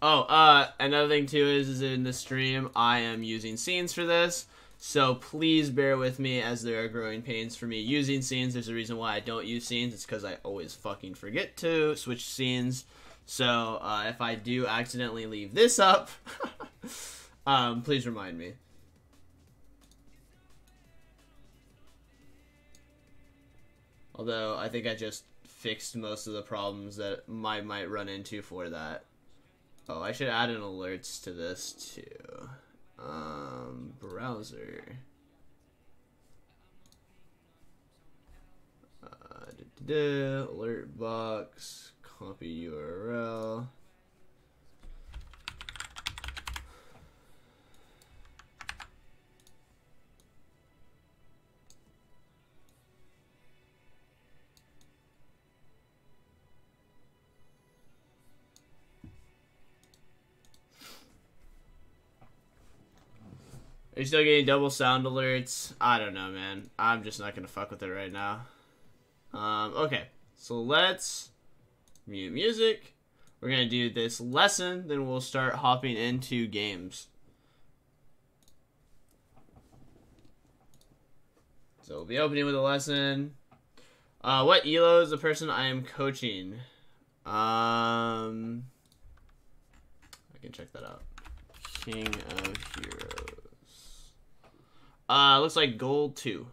Oh, another thing too is in the stream I am using scenes for this, so please bear with me as there are growing pains for me using scenes. There's a reason why I don't use scenes. It's because I always fucking forget to switch scenes. So if I do accidentally leave this up, please remind me. Although I think I just fixed most of the problems that I might run into for that. Oh, I should add an alerts to this too. Browser. Alert box. Copy URL. Are you still getting double sound alerts? I don't know, man. I'm just not gonna fuck with it right now. Okay, so let's mute music. We're gonna do this lesson, then we'll start hopping into games. So we'll be opening with a lesson. What elo is the person I am coaching? I can check that out. King of Heroes. Looks like gold 2.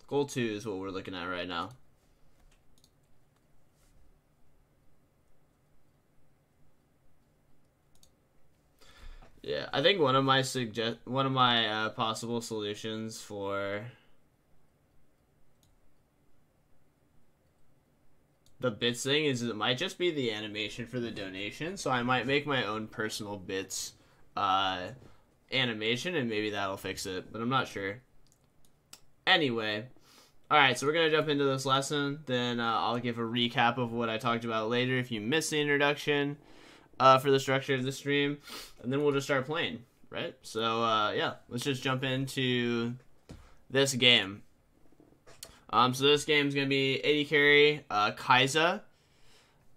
Gold 2 is what we're looking at right now. Yeah, I think one of my possible solutions for the bits thing is it might just be the animation for the donation, so I might make my own personal bits animation and maybe that'll fix it, but I'm not sure. Anyway, alright, so we're going to jump into this lesson, then I'll give a recap of what I talked about later if you missed the introduction for the structure of the stream, and then we'll just start playing, right? So, yeah, let's just jump into this game. So this game's going to be AD carry, Kaisa.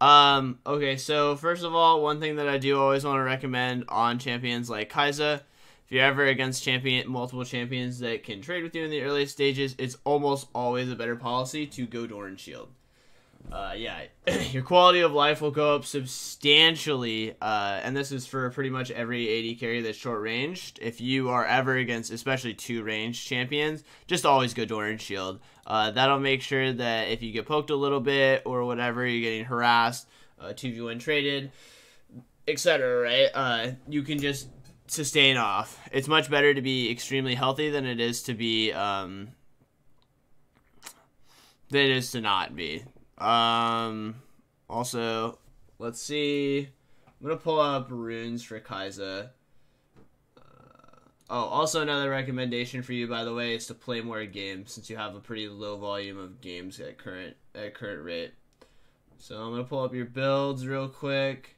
Okay, so first of all, one thing that I do always want to recommend on champions like Kaisa, if you're ever against multiple champions that can trade with you in the early stages, it's almost always a better policy to go Doran Shield. Yeah, your quality of life will go up substantially, and this is for pretty much every AD carry that's short-ranged. If you are ever against, especially 2-ranged champions, just always go Doran Shield. That'll make sure that if you get poked a little bit or whatever, you're getting harassed, 2v1 traded, etc., right? You can just sustain off. It's much better to be extremely healthy than it is to be, than it is to not be. Also, let's see. I'm gonna pull up runes for Kaisa. Oh, also another recommendation for you, by the way, is to play more games since you have a pretty low volume of games at current rate. So I'm gonna pull up your builds real quick.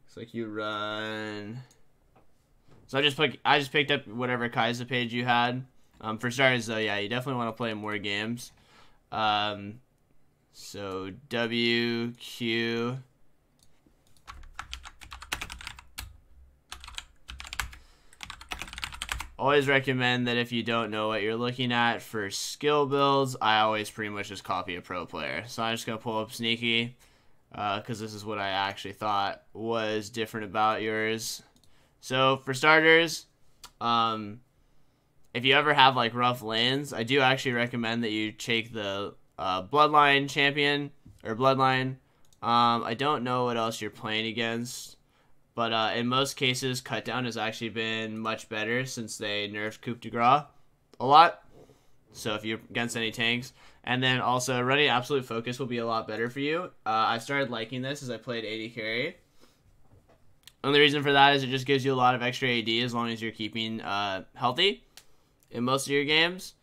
Looks like you run. So I just picked up whatever Kaisa page you had. For starters, though, yeah, you definitely want to play more games. So W, Q. Always recommend that if you don't know what you're looking at for skill builds, I always pretty much just copy a pro player. So I'm just going to pull up Sneaky, because this is what I actually thought was different about yours. So for starters, if you ever have like rough lanes, I do actually recommend that you take the Bloodline champion or Bloodline. I don't know what else you're playing against, but in most cases, Cutdown has actually been much better since they nerfed Coup de Grace a lot. So if you're against any tanks, and then also running Absolute Focus will be a lot better for you. I started liking this as I played AD carry. Only reason for that is it just gives you a lot of extra AD as long as you're keeping healthy in most of your games.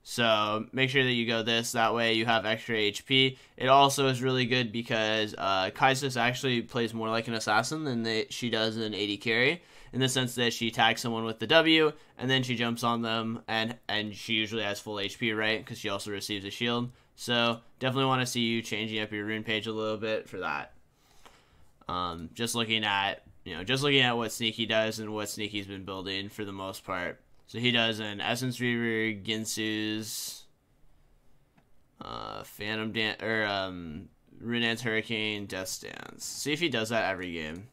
So make sure that you go this. That way you have extra HP. It also is really good because Kaisa actually plays more like an assassin than she does an AD carry, in the sense that she tags someone with the W, and then she jumps on them, and she usually has full HP, right? Because she also receives a shield. So definitely want to see you changing up your rune page a little bit for that. Just looking at what Sneaky does and what Sneaky's been building for the most part. So he does an Essence Reaver, Ginsu's, Phantom Dance, or Rune Dance Hurricane, Death Stance. See if he does that every game.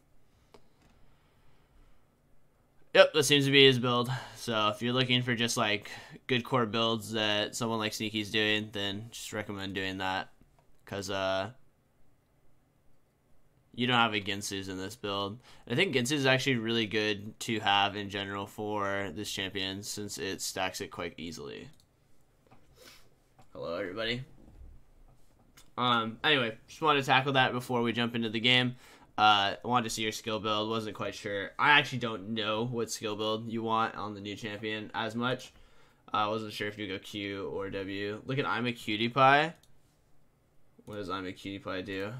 Yep, that seems to be his build. So if you're looking for just like good core builds that someone like Sneaky's doing, then just recommend doing that. Because you don't have a Ginsu's in this build. I think Ginsu's is actually really good to have in general for this champion, since it stacks it quite easily. Hello, everybody. Anyway, just wanted to tackle that before we jump into the game. I wanted to see your skill build. Wasn't quite sure. I actually don't know what skill build you want on the new champion as much. I wasn't sure if you go Q or W. Look at I'm a Cutie Pie. What does I'm a Cutie Pie do?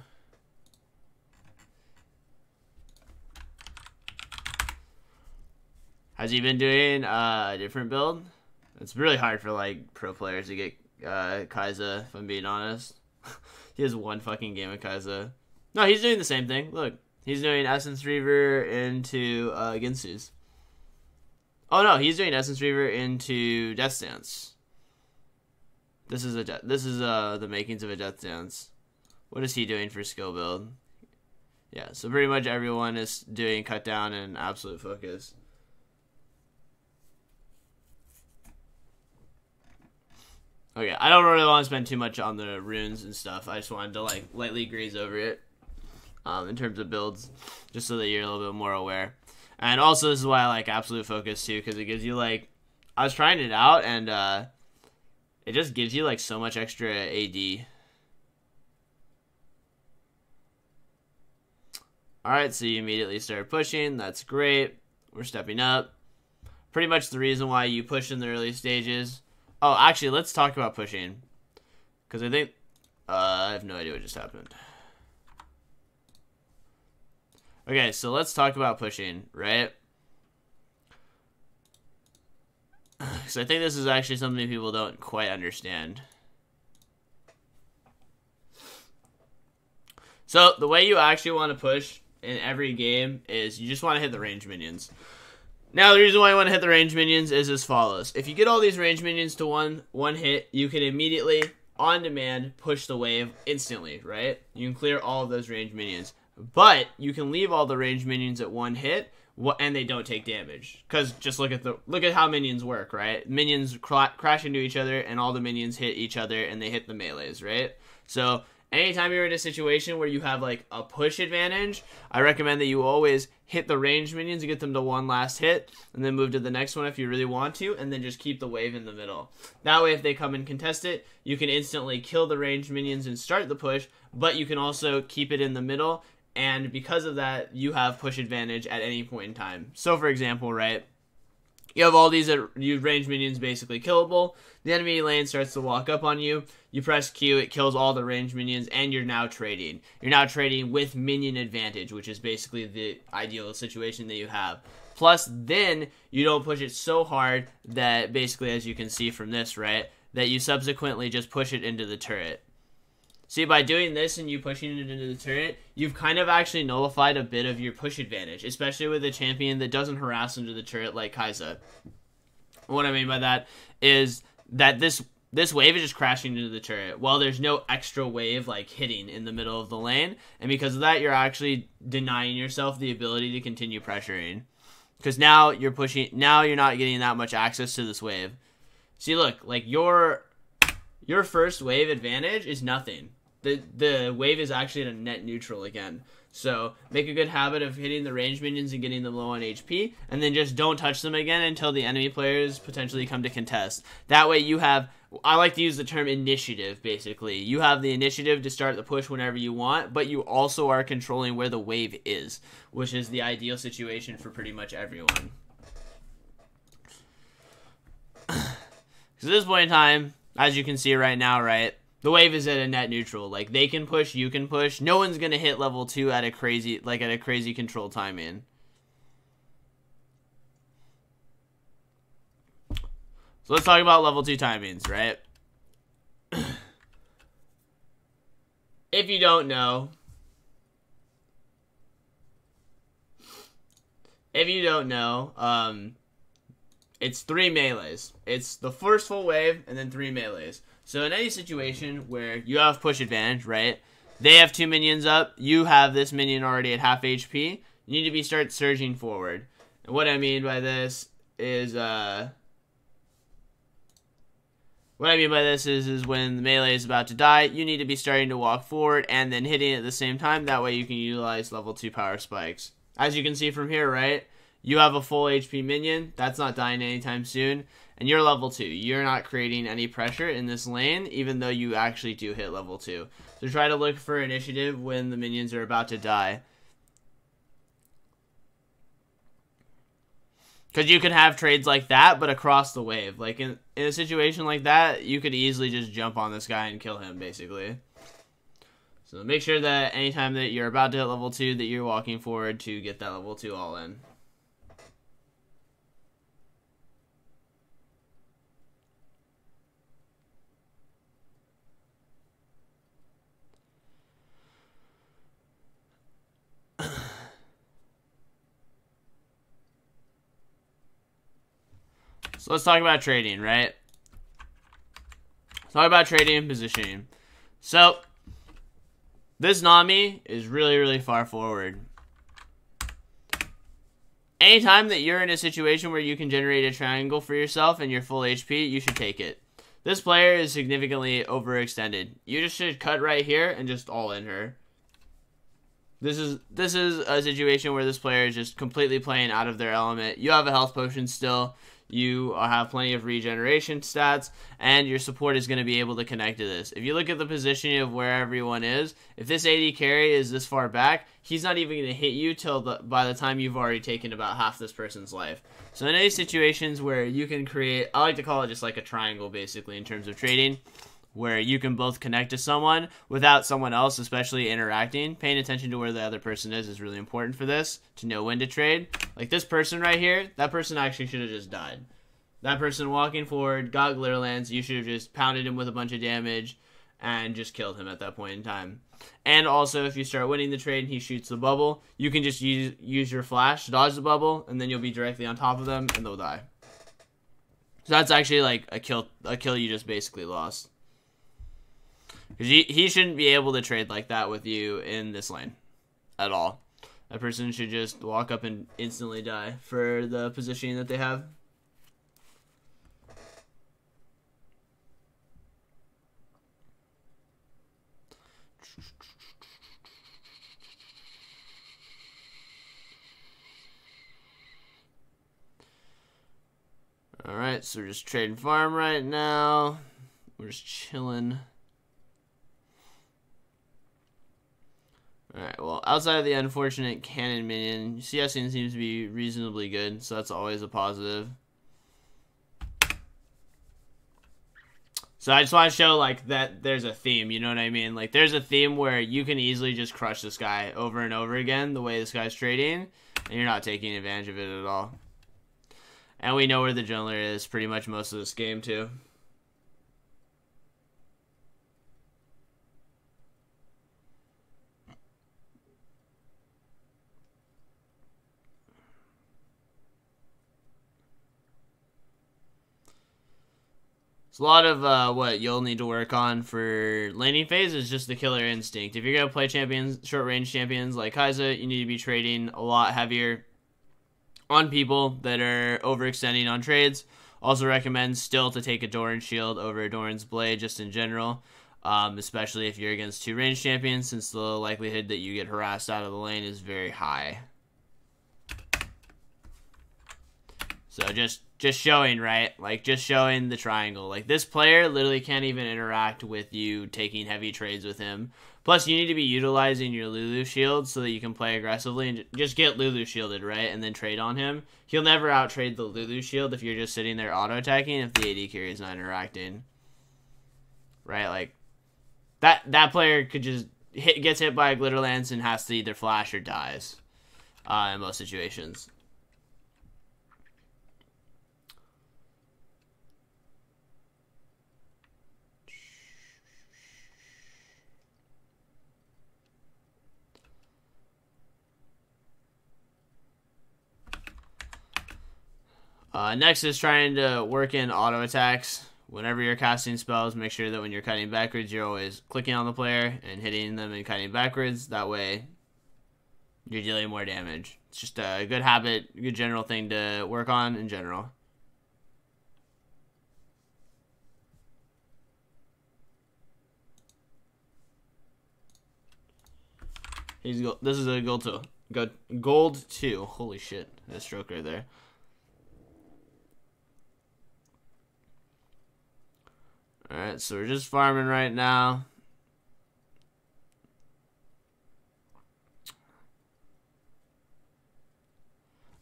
Has he been doing a different build? It's really hard for like pro players to get Kaisa, if I'm being honest. He has one fucking game of Kaisa. No, he's doing the same thing. Look, he's doing Essence Reaver into Ginsu's. Oh no, he's doing Essence Reaver into Death Stance. This is the makings of a Death Stance. What is he doing for skill build? Yeah, so pretty much everyone is doing cut down and absolute focus. Okay, I don't really want to spend too much on the runes and stuff. I just wanted to like lightly graze over it in terms of builds, just so that you're a little bit more aware. And also, this is why I like absolute focus too, because it gives you like, I was trying it out and it just gives you like so much extra AD. All right, so you immediately start pushing. That's great. We're stepping up. Pretty much the reason why you push in the early stages. Oh, actually, let's talk about pushing. Because I think... I have no idea what just happened. Okay, so let's talk about pushing, right? Because I think this is actually something people don't quite understand. So, the way you actually want to push in every game is you just want to hit the range minions. Now, the reason why I want to hit the range minions is as follows. If you get all these range minions to one hit, you can immediately, on demand, push the wave instantly, right? You can clear all of those range minions. But you can leave all the range minions at one hit, and they don't take damage. Because just look at how minions work, right? Minions crash into each other, and all the minions hit each other, and they hit the melees, right? So anytime you're in a situation where you have like a push advantage, I recommend that you always hit the range minions and get them to one last hit, and then move to the next one if you really want to, and then just keep the wave in the middle. That way, if they come and contest it, you can instantly kill the range minions and start the push, but you can also keep it in the middle, and because of that, you have push advantage at any point in time. So, for example, right, you have all these range minions basically killable. The enemy lane starts to walk up on you. You press Q, it kills all the range minions, and you're now trading. You're now trading with minion advantage, which is basically the ideal situation that you have. Plus, then, you don't push it so hard that basically, as you can see from this, right, that you subsequently just push it into the turret. See, by doing this and you pushing it into the turret, you've kind of actually nullified a bit of your push advantage, especially with a champion that doesn't harass into the turret like Kaisa. What I mean by that is that this wave is just crashing into the turret, while there's no extra wave like hitting in the middle of the lane, and because of that, you're actually denying yourself the ability to continue pressuring. Because now you're not getting that much access to this wave. See, look, like your first wave advantage is nothing. The wave is actually at a net neutral again. So make a good habit of hitting the range minions and getting them low on HP, and then just don't touch them again until the enemy players potentially come to contest. That way you have, I like to use the term initiative, basically. You have the initiative to start the push whenever you want, but you also are controlling where the wave is, which is the ideal situation for pretty much everyone. Because at this point in time, as you can see right now, right, the wave is at a net neutral. Like, they can push, you can push. No one's going to hit level 2 at a crazy, control timing. So let's talk about level 2 timings, right? If you don't know, it's 3 melees. It's the first full wave and then 3 melees. So in any situation where you have push advantage, right? They have 2 minions up. You have this minion already at half HP. You need to start surging forward. And what I mean by this is, when the melee is about to die, you need to be starting to walk forward and then hitting at the same time. That way you can utilize level 2 power spikes. As you can see from here, right? You have a full HP minion. That's not dying anytime soon. And you're level 2. You're not creating any pressure in this lane, even though you actually do hit level 2. So try to look for initiative when the minions are about to die. Because you can have trades like that, but across the wave. Like, in a situation like that, you could easily just jump on this guy and kill him, basically. So make sure that anytime that you're about to hit level 2, that you're walking forward to get that level 2 all in. So let's talk about trading, right? Let's talk about trading and positioning. So, this Nami is really, really far forward. Anytime that you're in a situation where you can generate a triangle for yourself and you're full HP, you should take it. This player is significantly overextended. You just should cut right here and just all in her. This is a situation where this player is just completely playing out of their element. You have a health potion still. You have plenty of regeneration stats, and your support is going to be able to connect to this. If you look at the positioning of where everyone is, if this AD carry is this far back, he's not even going to hit you by the time you've already taken about half this person's life. So in any situations where you can create, I like to call it just like a triangle, basically, in terms of trading, where you can both connect to someone without someone else, especially interacting. Paying attention to where the other person is really important for this, to know when to trade. Like this person right here, that person actually should have just died. That person walking forward, got glitter lance, you should have just pounded him with a bunch of damage and just killed him at that point in time. And also, if you start winning the trade and he shoots the bubble, you can just use your flash to dodge the bubble, and then you'll be directly on top of them, and they'll die. So that's actually like a kill you just basically lost. Because he shouldn't be able to trade like that with you in this lane at all. That person should just walk up and instantly die for the positioning that they have. Alright, so we're just trading farm right now. We're just chilling. Alright, well, outside of the unfortunate cannon minion, CSing seems to be reasonably good, so that's always a positive. So I just want to show, like, that there's a theme, you know what I mean? Like, there's a theme where you can easily just crush this guy over and over again, the way this guy's trading, and you're not taking advantage of it at all. And we know where the jungler is pretty much most of this game, too. So a lot of what you'll need to work on for laning phase is just the killer instinct. If you're going to play champions, short-range champions like Kaisa, you need to be trading a lot heavier on people that are overextending on trades. Also recommend still to take a Doran shield over a Doran's blade just in general, especially if you're against two range champions, since the likelihood that you get harassed out of the lane is very high. So just just showing, right? Like, just showing the triangle. Like, this player literally can't even interact with you taking heavy trades with him. Plus, you need to be utilizing your Lulu shield so that you can play aggressively and just get Lulu shielded, right? And then trade on him. He'll never out-trade the Lulu shield if you're just sitting there auto-attacking if the AD carry is not interacting. Right? Like, that player could just gets hit by a Glitter Lance and has to either flash or dies in most situations. Next is trying to work in auto attacks. Whenever you're casting spells, make sure that when you're cutting backwards, you're always clicking on the player and hitting them and cutting backwards. That way, you're dealing more damage. It's just a good habit, good general thing to work on in general. This is a gold 2. Gold 2. Holy shit. That stroke right there. Alright, so we're just farming right now.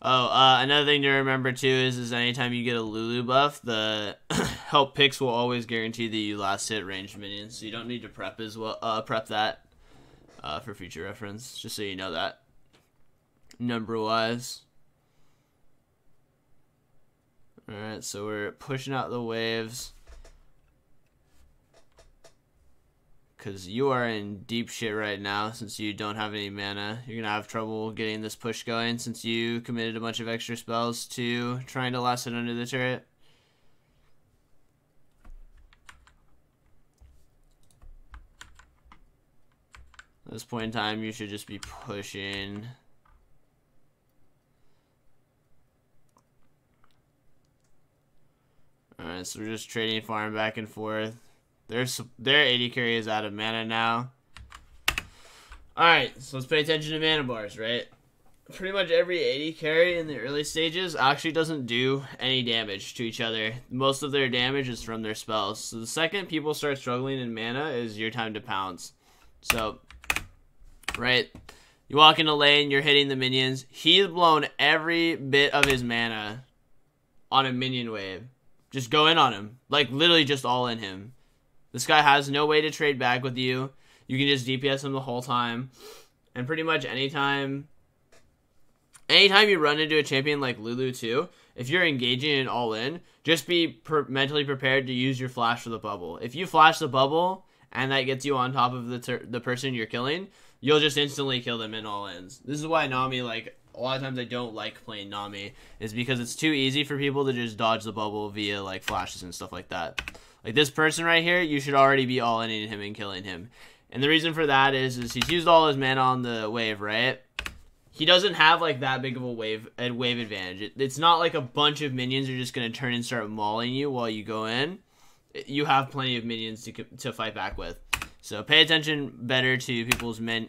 Oh, another thing to remember too is anytime you get a Lulu buff, the help picks will always guarantee that you last hit ranged minions, so you don't need to prep as well. Prep that for future reference, just so you know that number wise. All right, so we're pushing out the waves. Because you are in deep shit right now since you don't have any mana. You're going to have trouble getting this push going since you committed a bunch of extra spells to trying to last it under the turret. At this point in time, you should just be pushing. Alright, so we're just trading farm back and forth. Their AD carry is out of mana now. Alright, so let's pay attention to mana bars, right? Pretty much every AD carry in the early stages actually doesn't do any damage to each other. Most of their damage is from their spells. So the second people start struggling in mana is your time to pounce. So, right, you walk in a lane, you're hitting the minions. He's blown every bit of his mana on a minion wave. Just go in on him. Like, literally just all in him. This guy has no way to trade back with you. You can just DPS him the whole time. And pretty much anytime you run into a champion like Lulu too, if you're engaging in all in, just be mentally prepared to use your flash for the bubble. If you flash the bubble and that gets you on top of the person you're killing, you'll just instantly kill them in all ins. This is why Nami, like, a lot of times I don't like playing Nami, is because it's too easy for people to just dodge the bubble via like flashes and stuff like that. Like this person right here, you should already be all-inning him and killing him. And the reason for that is he's used all his mana on the wave, right? He doesn't have like that big of a wave advantage. It's not like a bunch of minions are just going to turn and start mauling you while you go in. You have plenty of minions to fight back with. So pay attention better to people's mana,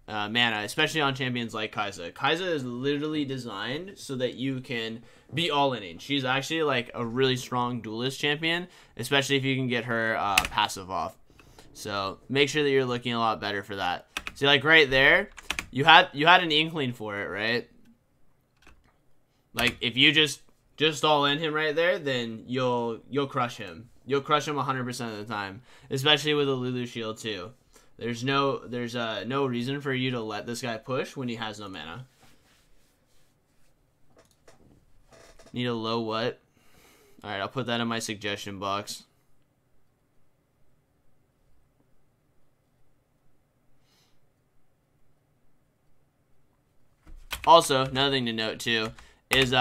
especially on champions like Kaisa. Kaisa is literally designed so that you can be all-inning. She's actually like a really strong duelist champion, especially if you can get her passive off. So make sure that you're looking a lot better for that. See, like right there, you had an inkling for it, right? Like if you just all in him right there, then you'll crush him. You'll crush him 100% of the time, especially with a Lulu shield too. There's no reason for you to let this guy push when he has no mana. Need a low what? Alright, I'll put that in my suggestion box. Also, another thing to note too is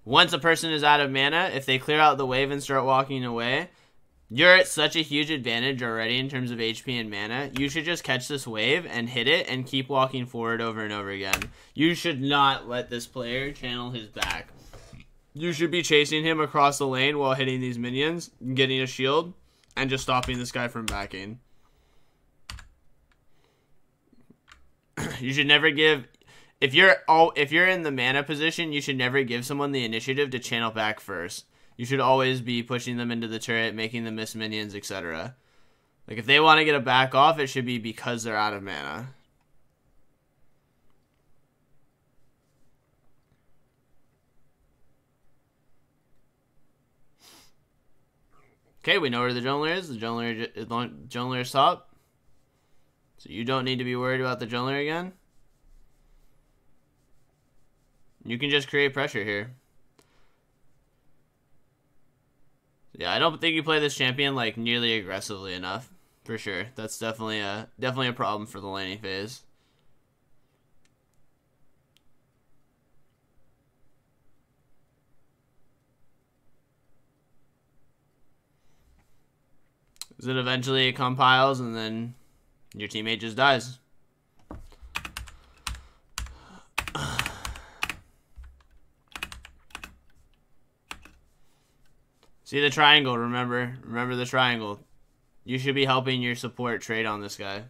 once a person is out of mana, if they clear out the wave and start walking away, you're at such a huge advantage already in terms of HP and mana. You should just catch this wave and hit it and keep walking forward over and over again. You should not let this player channel his back. You should be chasing him across the lane while hitting these minions, getting a shield, and just stopping this guy from backing. You should never give... if you're in the mana position, you should never give someone the initiative to channel back first. You should always be pushing them into the turret, making them miss minions, etc. Like, if they want to get a back off, it should be because they're out of mana. Okay, we know where the jungler is. The jungler is top. So you don't need to be worried about the jungler again. You can just create pressure here. Yeah, I don't think you play this champion like nearly aggressively enough, for sure. That's definitely a problem for the laning phase. Because it eventually compiles and then your teammate just dies. See the triangle, remember? Remember the triangle. You should be helping your support trade on this guy.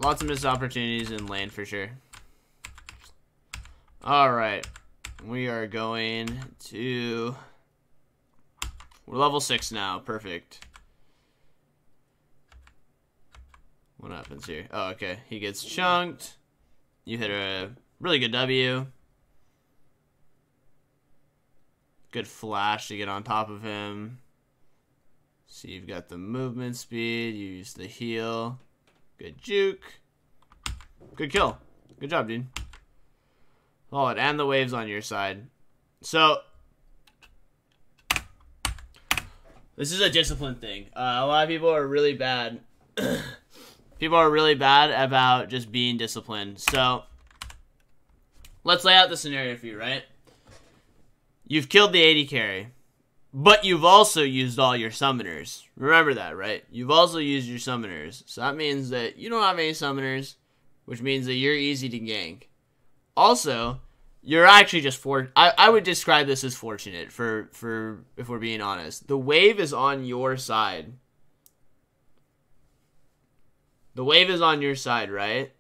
Lots of missed opportunities in lane for sure. Alright. We are going to... We're level 6 now. Perfect. What happens here? Oh, okay. He gets chunked. You hit a really good W. Good flash to get on top of him. So you've got the movement speed. You use the heal. Good juke. Good kill. Good job, dude. Oh, and the wave's on your side. So, this is a discipline thing. A lot of people are really bad. People are really bad about just being disciplined. So, let's lay out the scenario for you, right? You've killed the AD carry. But you've also used all your summoners. Remember that, right? You've also used your summoners. So that means that you don't have any summoners, which means that you're easy to gank. Also, you're actually just I would describe this as fortunate for if we're being honest. The wave is on your side. The wave is on your side, right?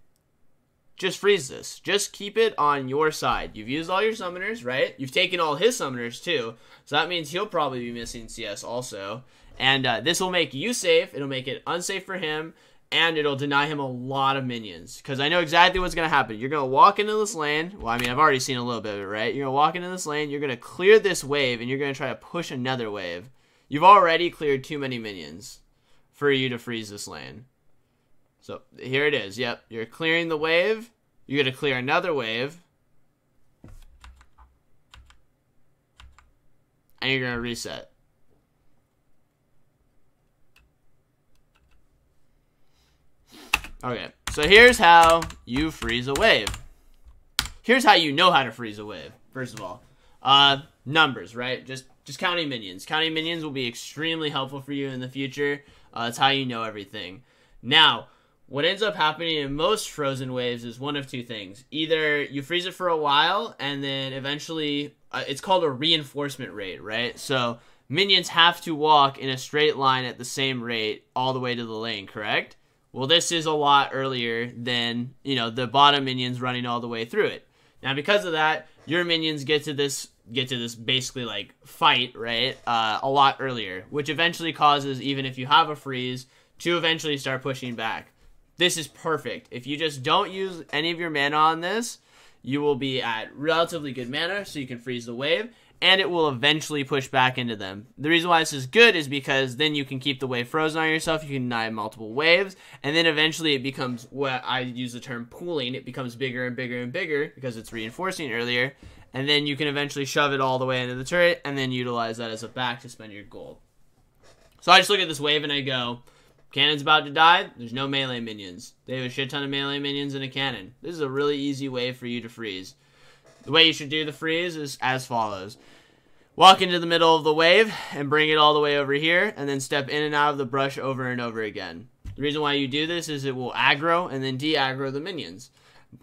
Just freeze this. Just keep it on your side. You've used all your summoners, right? You've taken all his summoners too. So that means he'll probably be missing CS also. And this will make you safe. It'll make it unsafe for him. And it'll deny him a lot of minions. Because I know exactly what's going to happen. You're going to walk into this lane. Well, I mean, I've already seen a little bit of it, right? You're going to walk into this lane. You're going to clear this wave. And you're going to try to push another wave. You've already cleared too many minions for you to freeze this lane. So here it is. Yep. You're clearing the wave. You're going to clear another wave. And you're going to reset. Okay. So here's how you freeze a wave. Here's how you know how to freeze a wave. First of all. Numbers, right? Just counting minions. Counting minions will be extremely helpful for you in the future. It's how you know everything. Now, what ends up happening in most frozen waves is one of two things. Either you freeze it for a while, and then eventually, it's called a reinforcement rate, right? So, minions have to walk in a straight line at the same rate all the way to the lane, correct? Well, this is a lot earlier than, you know, the bottom minions running all the way through it. Now, because of that, your minions get to this basically, like, fight, right, a lot earlier, which eventually causes, even if you have a freeze, to eventually start pushing back. This is perfect. If you just don't use any of your mana on this, you will be at relatively good mana, so you can freeze the wave, and it will eventually push back into them. The reason why this is good is because then you can keep the wave frozen on yourself, you can deny multiple waves, and then eventually it becomes, what I use the term pooling, it becomes bigger and bigger and bigger, because it's reinforcing earlier, and then you can eventually shove it all the way into the turret, and then utilize that as a back to spend your gold. So I just look at this wave and I go, cannon's about to die. There's no melee minions. They have a shit ton of melee minions in a cannon. This is a really easy way for you to freeze. The way you should do the freeze is as follows. walk into the middle of the wave and bring it all the way over here, and then step in and out of the brush over and over again. The reason why you do this is it will aggro and then de-aggro the minions,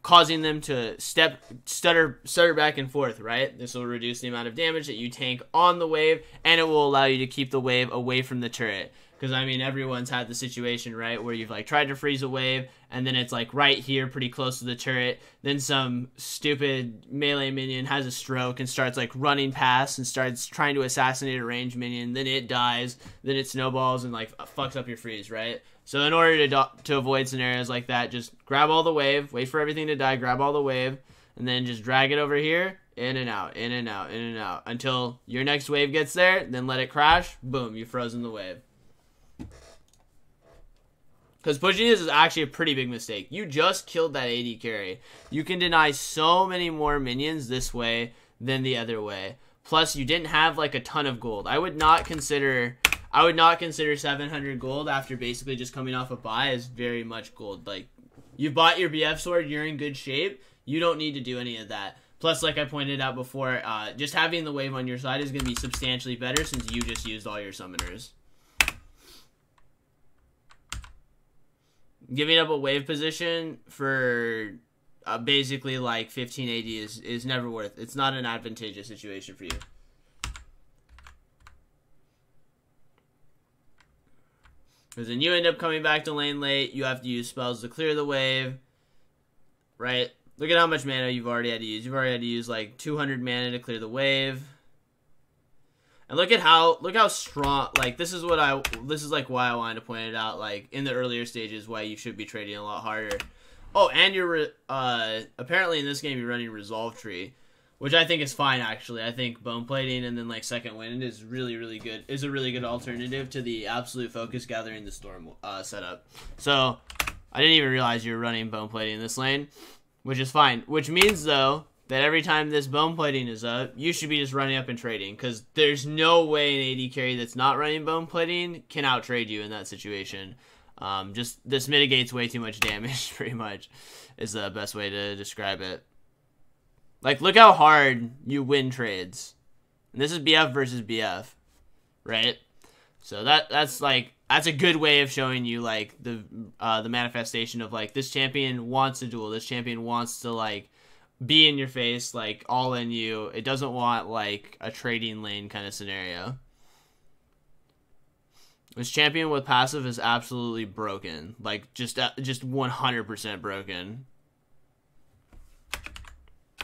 causing them to stutter back and forth, right? This will reduce the amount of damage that you tank on the wave, and it will allow you to keep the wave away from the turret. Because, I mean, everyone's had the situation, right, where you've, like, tried to freeze a wave, and then it's, like, right here, pretty close to the turret. Then some stupid melee minion has a stroke and starts, like, running past and starts trying to assassinate a ranged minion. Then it dies. Then it snowballs and, like, fucks up your freeze, right? So in order to avoid scenarios like that, just grab all the wave, wait for everything to die, grab all the wave, and then just drag it over here, in and out, in and out, in and out, until your next wave gets there, then let it crash, boom, you've frozen the wave. Because pushing this is actually a pretty big mistake. You just killed that AD carry. You can deny so many more minions this way than the other way. Plus, you didn't have like a ton of gold. I would not consider 700 gold after basically just coming off a buy as very much gold. Like, you bought your BF sword, you're in good shape. You don't need to do any of that. Plus, like I pointed out before, just having the wave on your side is going to be substantially better since you just used all your summoners. Giving up a wave position for basically like 15 AD is never worth. It's not an advantageous situation for you. Because then you end up coming back to lane late. You have to use spells to clear the wave. Right? Look at how much mana you've already had to use. You've already had to use like 200 mana to clear the wave. And look how strong, like, this is like why I wanted to point it out, like, in the earlier stages, why you should be trading a lot harder. Oh, and you're, apparently in this game you're running Resolve Tree, which I think is fine, actually. I think Bone Plating and then, like, Second Wind is really good, is a really good alternative to the Absolute Focus Gathering the Storm, setup. So, I didn't even realize you were running Bone Plating in this lane, which is fine. Which means, though, that every time this bone plating is up, you should be just running up and trading, because there's no way an AD carry that's not running bone plating can out-trade you in that situation. Just, this mitigates way too much damage, pretty much, is the best way to describe it. Like, look how hard you win trades. And this is BF versus BF, right? So that's a good way of showing you, like, the manifestation of, like, this champion wants to duel, this champion wants to, like, be in your face, like, all in you. It doesn't want, like, a trading lane kind of scenario. This champion with passive is absolutely broken. Like, just 100% broken.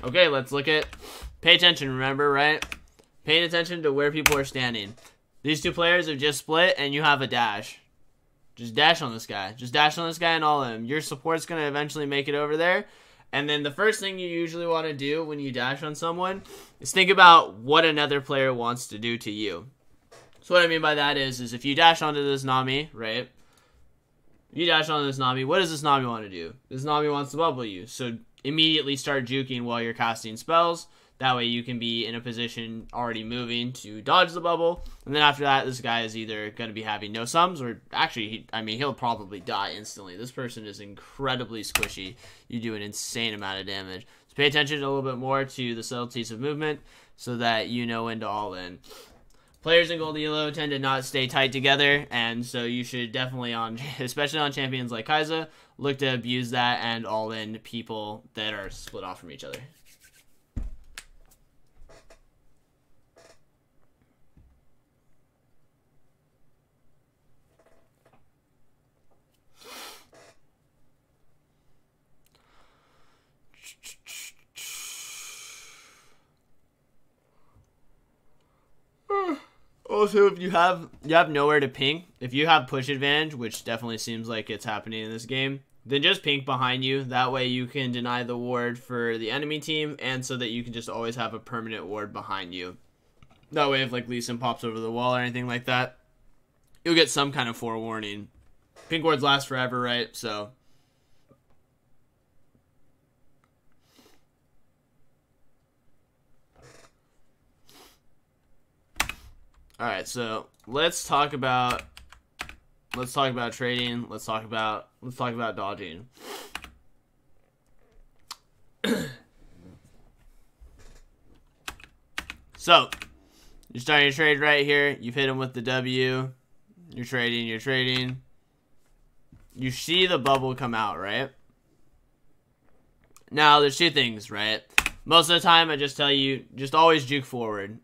Okay, let's look at... Pay attention, remember, right? Paying attention to where people are standing. These two players have just split, and you have a dash. Just dash on this guy. Just dash on this guy and all of them. Your support's going to eventually make it over there. And then the first thing you usually want to do when you dash on someone is think about what another player wants to do to you. So what I mean by that is if you dash onto this Nami, right? If you dash onto this Nami, what does this Nami want to do? This Nami wants to bubble you. So immediately start juking while you're casting spells. That way you can be in a position already moving to dodge the bubble. And then after that, this guy is either going to be having no sums or actually, he'll probably die instantly. This person is incredibly squishy. You do an insane amount of damage. So pay attention a little bit more to the subtleties of movement so that you know when to all in. Players in Gold Elo tend to not stay tight together, and so you should definitely, especially on champions like Kaisa, look to abuse that and all in people that are split off from each other. Also, if you have nowhere to pink, if you have push advantage, which definitely seems like it's happening in this game, then just pink behind you. That way you can deny the ward for the enemy team, and so that you can just always have a permanent ward behind you. That way if like Lee Sin pops over the wall or anything like that, you'll get some kind of forewarning. Pink wards last forever, right? So... Alright, so let's talk about trading. Let's talk about dodging. So, You're starting to trade right here. You've hit him with the W. You're trading, you're trading. You see the bubble come out, right? Now, there's two things, right? Most of the time, I just tell you, just always juke forward.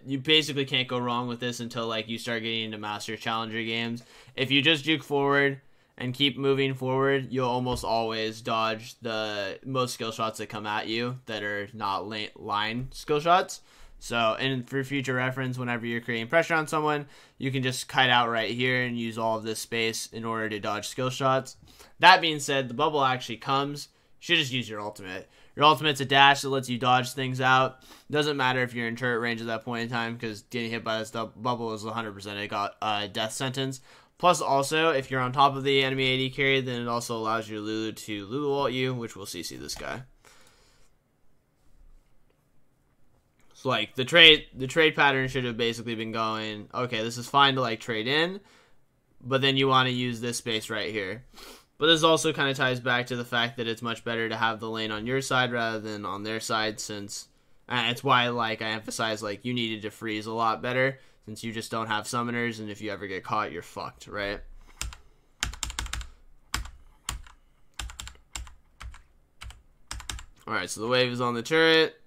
You basically can't go wrong with this until, like, you start getting into Master Challenger games. If you just juke forward and keep moving forward, you'll almost always dodge the most skill shots that come at you that are not line skill shots. So, and for future reference, whenever you're creating pressure on someone, you can just kite out right here and use all of this space in order to dodge skill shots. That being said, the bubble actually comes. You should just use your ultimate. Your ultimate's a dash that lets you dodge things out. Doesn't matter if you're in turret range at that point in time, because getting hit by this bubble is 100% it got a death sentence. Plus, also, if you're on top of the enemy AD carry, then it also allows your Lulu to Lulu ult you, which will CC this guy. So, like, the trade pattern should have basically been going, okay, this is fine to, like, trade in, but then you want to use this space right here. But this also kind of ties back to the fact that it's much better to have the lane on your side rather than on their side, since it's why, like, I emphasize, like, you needed to freeze a lot better, since you just don't have summoners, and if you ever get caught, you're fucked, right? Alright, so the wave is on the turret.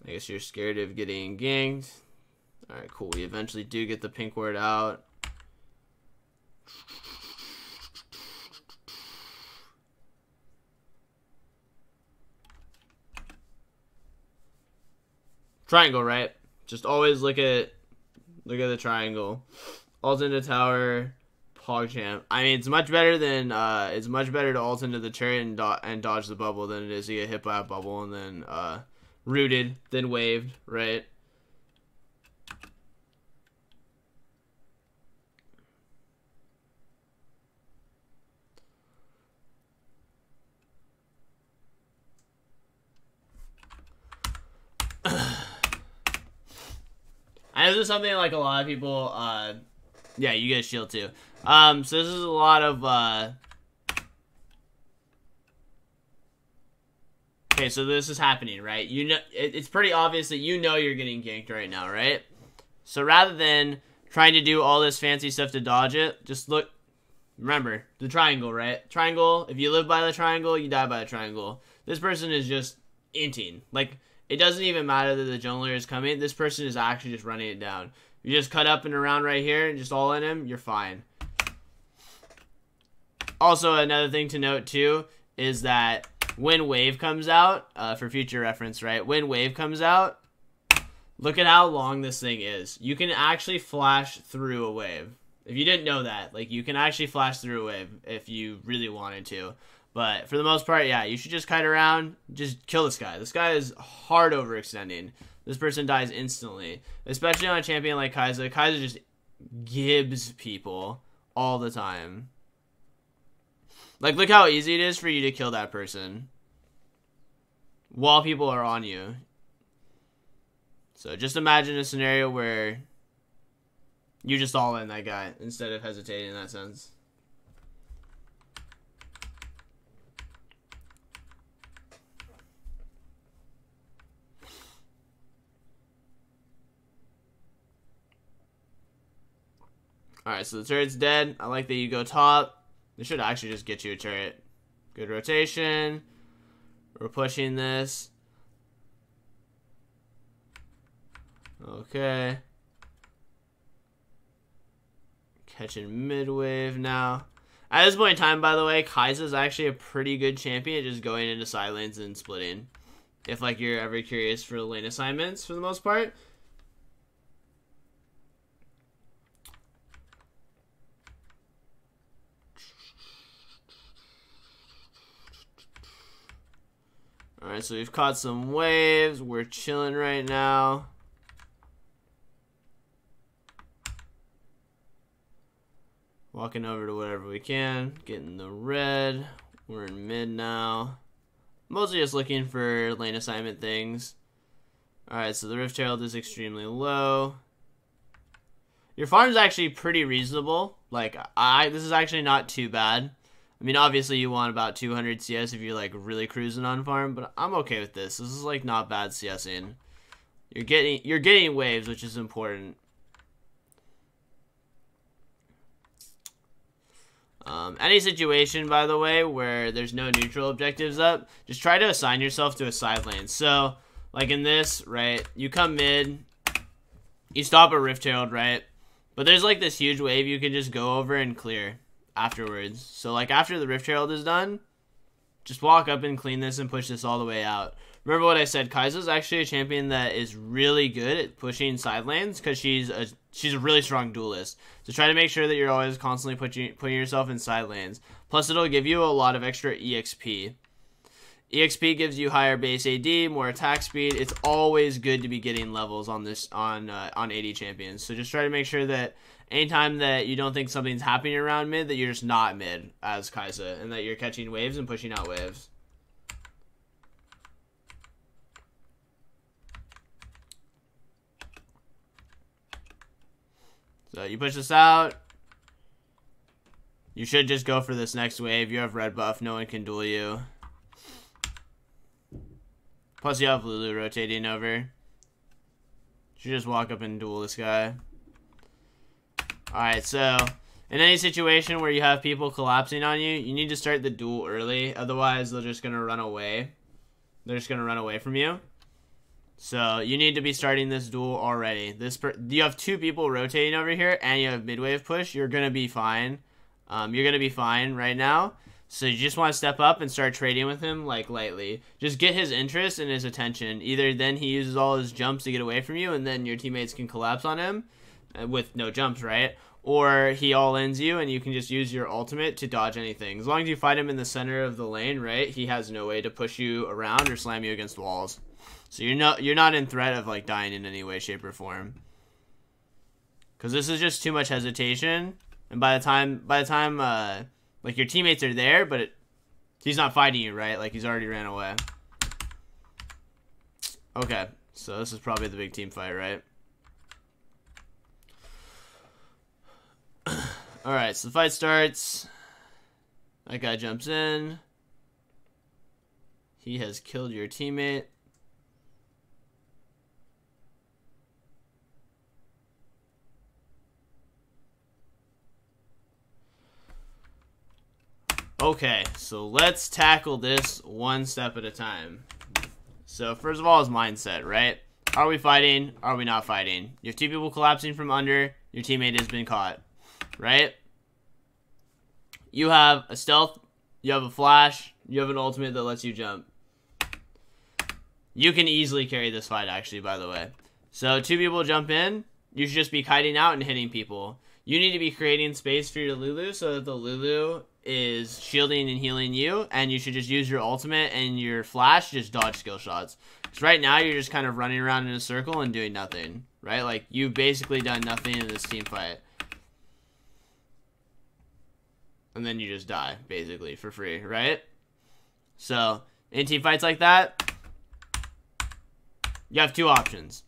I guess you're scared of getting ganked. Alright, cool. We eventually do get the pink ward out. Triangle, right? Just always look at the triangle. Ult into tower, PogChamp. I mean, it's much better to ult into the turret and dodge the bubble than it is to get hit by a bubble and then rooted, then waved, right? I know this is something like a lot of people, yeah, you get a shield too. So this is a lot of, okay, so this is happening, right? You know, it's pretty obvious that you know you're getting ganked right now, right? So rather than trying to do all this fancy stuff to dodge it, just look, remember, the triangle, right? Triangle, if you live by the triangle, you die by the triangle. This person is just inting. Like, it doesn't even matter that the jungler is coming. This person is actually just running it down. You just cut up and around right here and just all in him, you're fine. Also, another thing to note, too, is that when wave comes out, for future reference, right? When wave comes out, look at how long this thing is. You can actually flash through a wave. If you didn't know that, like, you can actually flash through a wave if you really wanted to. But for the most part, yeah, you should just kite around, just kill this guy. This guy is hard overextending. This person dies instantly. Especially on a champion like Kaisa. Kaisa just gibbs people all the time. Like, look how easy it is for you to kill that person while people are on you. So just imagine a scenario where you just all in that guy instead of hesitating in that sense. Alright, so the turret's dead. I like that you go top. This should actually just get you a turret. Good rotation. We're pushing this. Okay. Catching mid-wave now. At this point in time, by the way, Kaisa is actually a pretty good champion at just going into side lanes and splitting. If, like, you're ever curious for the lane assignments, for the most part. Alright, so we've caught some waves. We're chilling right now. Walking over to whatever we can. Getting the red. We're in mid now. Mostly just looking for lane assignment things. Alright, so the Rift Herald is extremely low. Your farm's actually pretty reasonable. Like, this is actually not too bad. I mean, obviously you want about 200 CS if you're, like, really cruising on farm, but I'm okay with this. This is, like, not bad CSing. You're getting waves, which is important. Any situation, by the way, where there's no neutral objectives up, just try to assign yourself to a side lane. So, like in this, right, you come mid, you stop a Rift Herald, right, but there's like this huge wave you can just go over and clear afterwards. So, like, after the Rift Herald is done, just walk up and clean this and push this all the way out. Remember what I said, Kaisa's actually a champion that is really good at pushing side lanes because she's a really strong duelist. So try to make sure that you're always constantly putting yourself in side lanes. Plus, it'll give you a lot of extra EXP. EXP gives you higher base AD, more attack speed. It's always good to be getting levels on AD champions. So just try to make sure that anytime that you don't think something's happening around mid, that you're just not mid as Kaisa, and that you're catching waves and pushing out waves. So you push this out. You should just go for this next wave. You have red buff. No one can duel you. Plus you have Lulu rotating over. You should just walk up and duel this guy. Alright, so in any situation where you have people collapsing on you, you need to start the duel early. Otherwise, they're just going to run away. They're just going to run away from you. So you need to be starting this duel already. You have two people rotating over here, and you have mid-wave push. You're going to be fine. You're going to be fine right now. So you just want to step up and start trading with him, like, lightly. Just get his interest and his attention. Either then he uses all his jumps to get away from you, and then your teammates can collapse on him with no jumps, right? Or he all-ins you, and you can just use your ultimate to dodge anything. As long as you fight him in the center of the lane, right, he has no way to push you around or slam you against walls. So you're not in threat of, like, dying in any way, shape, or form. Because this is just too much hesitation. And by the time like, your teammates are there, but he's not fighting you, right? Like, he's already ran away. Okay, so this is probably the big team fight, right? Alright, so the fight starts. That guy jumps in. He has killed your teammate. Okay, so let's tackle this one step at a time. So first of all is mindset, right? Are we fighting? Are we not fighting? You have two people collapsing from under. Your teammate has been caught, right? You have a stealth. You have a flash. You have an ultimate that lets you jump. You can easily carry this fight, actually, by the way. So two people jump in. You should just be kiting out and hitting people. You need to be creating space for your Lulu so that the Lulu is shielding and healing you, and you should just use your ultimate and your flash to just dodge skill shots. Because right now you're just kind of running around in a circle and doing nothing, right? Like, you've basically done nothing in this team fight. And then you just die, basically, for free, right? So, in team fights like that, you have two options,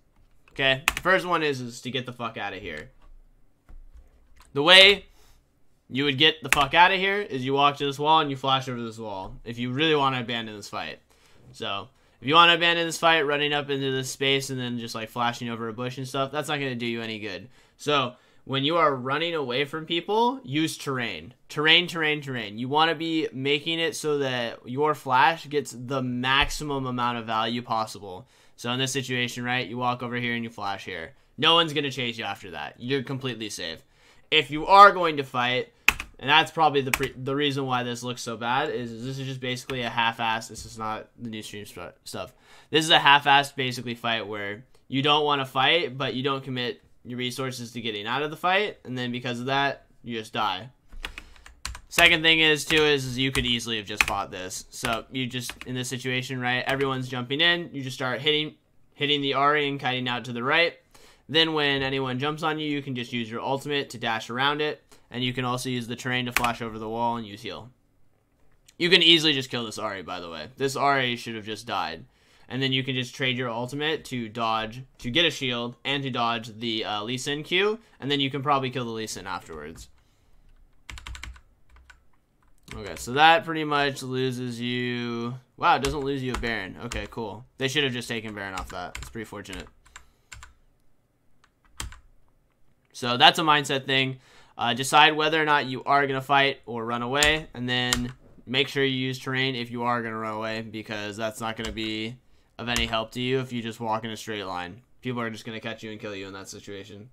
okay? The first one is to get the fuck out of here. The way you would get the fuck out of here is you walk to this wall and you flash over this wall if you really want to abandon this fight. So, if you want to abandon this fight, running up into this space and then just, like, flashing over a bush and stuff, that's not going to do you any good. So, when you are running away from people, use terrain. Terrain. You want to be making it so that your flash gets the maximum amount of value possible. So, in this situation, right, you walk over here and you flash here. No one's going to chase you after that. You're completely safe. If you are going to fight, and that's probably the reason why this looks so bad, is this is just basically a half-assed, this is not the new stream stuff. This is a half-assed, basically, fight where you don't want to fight, but you don't commit your resources to getting out of the fight, and then because of that, you just die. Second thing is you could easily have just fought this. So, you just, in this situation, right, everyone's jumping in, you just start hitting the Ahri and kiting out to the right. Then when anyone jumps on you, you can just use your ultimate to dash around it. And you can also use the terrain to flash over the wall and use heal. You can easily just kill this Ahri, by the way. This Ahri should have just died. And then you can just trade your ultimate to dodge, to get a shield, and to dodge the Lee Sin Q. And then you can probably kill the Lee Sin afterwards. Okay, so that pretty much loses you... Wow, it doesn't lose you a Baron. Okay, cool. They should have just taken Baron off that. It's pretty fortunate. So that's a mindset thing. Decide whether or not you are going to fight or run away, and then make sure you use terrain if you are going to run away, because that's not going to be of any help to you if you just walk in a straight line. People are just going to catch you and kill you in that situation.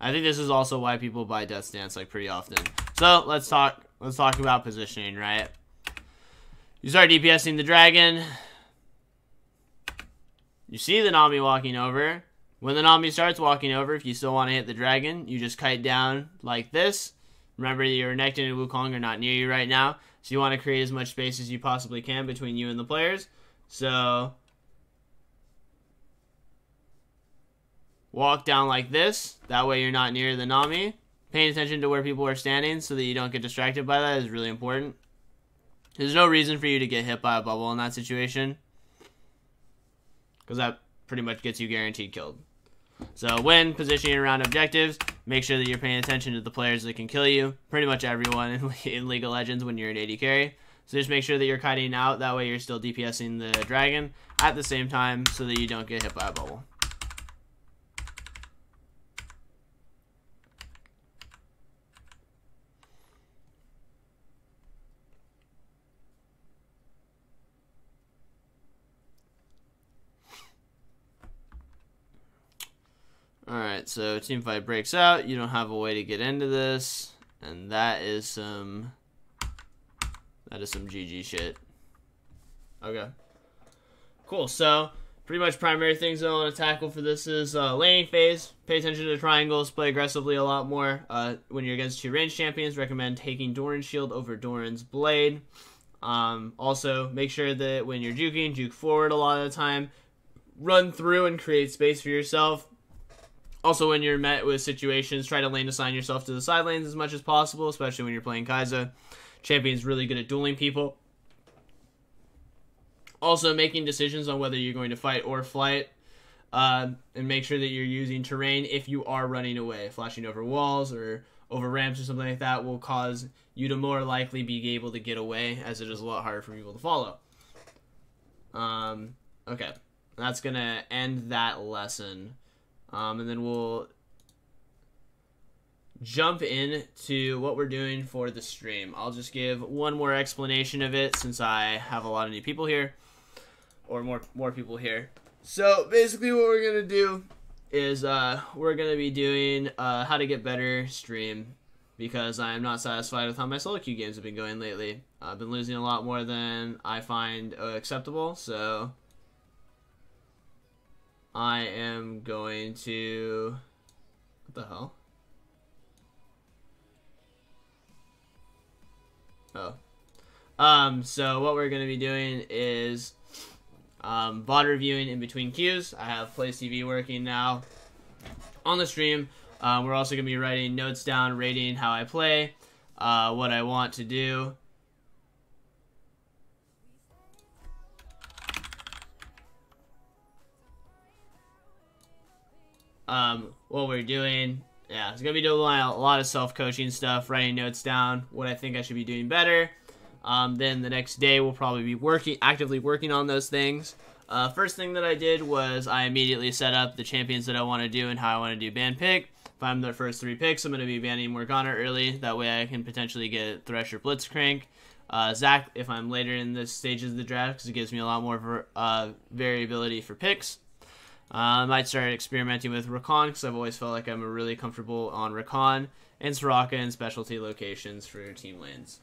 I think this is also why people buy Death Stance like pretty often. So let's talk about positioning, right? You start DPSing the dragon. You see the Nami walking over. When the Nami starts walking over, if you still want to hit the dragon, you just kite down like this. Remember, your Nekton and Wukong are not near you right now, so you want to create as much space as you possibly can between you and the players. So walk down like this. That way you're not near the Nami. Paying attention to where people are standing so that you don't get distracted by that is really important. There's no reason for you to get hit by a bubble in that situation, because that pretty much gets you guaranteed killed. So when positioning around objectives, make sure that you're paying attention to the players that can kill you. Pretty much everyone in League of Legends when you're an AD carry. So just make sure that you're kiting out. That way you're still DPSing the dragon at the same time so that you don't get hit by a bubble. Alright, so teamfight breaks out. You don't have a way to get into this. And that is some GG shit. Okay. Cool, so pretty much primary things I want to tackle for this is laning phase. Pay attention to triangles, play aggressively a lot more. When you're against 2 ranged champions, recommend taking Doran's shield over Doran's blade. Also, make sure that when you're juking, juke forward a lot of the time. Run through and create space for yourself. Also, when you're met with situations, try to lane assign yourself to the side lanes as much as possible, especially when you're playing Kaisa. Champion's really good at dueling people. Also, making decisions on whether you're going to fight or flight. And make sure that you're using terrain if you are running away. Flashing over walls or over ramps or something like that will cause you to more likely be able to get away, as it is a lot harder for people to follow. Okay. That's going to end that lesson. And then we'll jump into what we're doing for the stream. I'll just give one more explanation of it since I have a lot of new people here. Or more people here. So basically what we're going to do is we're going to be doing how to get better stream. Because I am not satisfied with how my solo queue games have been going lately. I've been losing a lot more than I find acceptable. So I am going to... What the hell? Oh. So what we're going to be doing is VOD reviewing in between queues. I have Plays TV working now on the stream. We're also going to be writing notes down, rating how I play, what I want to do. What we're doing, yeah, it's gonna be doing a lot of self-coaching stuff, writing notes down, what I think I should be doing better. Then the next day we'll probably be actively working on those things. First thing that I did was I immediately set up the champions that I want to do and how I want to do ban pick. If I'm the first 3 picks, I'm going to be banning Morgana early. That way I can potentially get Thresh or Blitzcrank. Zac, if I'm later in the stages of the draft, because it gives me a lot more variability for picks. I might start experimenting with Rakan, because I've always felt like I'm really comfortable on Rakan, and Soraka in specialty locations for team lanes.